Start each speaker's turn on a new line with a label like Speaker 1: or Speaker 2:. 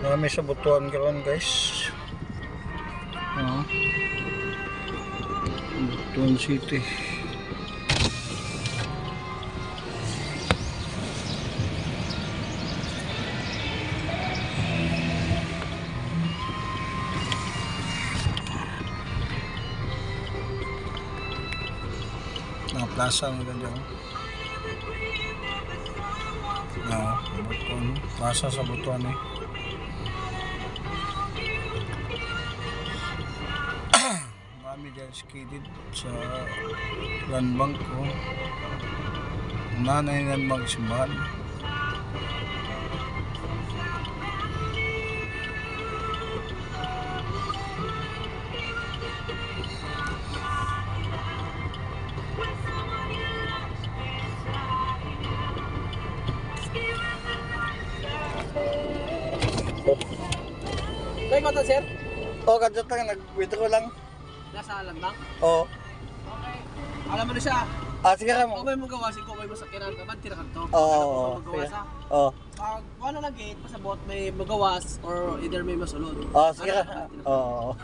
Speaker 1: Marami sa Butuan karon guys. Butuan City. Mga plaza nila dyan. Butuan. Plaza sa Butuan eh. Marami dyan skided sa land bank ko. Nanay land bank simbahan.
Speaker 2: Kaya ko to, sir?
Speaker 1: Oh, kadto lang nag-withdraw lang.
Speaker 2: Nasa alam lang?
Speaker 1: Oh.
Speaker 2: Okay. Alam mo na siya.
Speaker 1: Sige ka mo.
Speaker 2: Kung may magawasin ko, may masakiran ka, ba't tira ka to?
Speaker 1: Oo.
Speaker 2: Magawas ha?
Speaker 1: Oh.
Speaker 2: Pag ano lang gate, pasabot may magawas or either may masulod.
Speaker 1: Sige ka. Oo.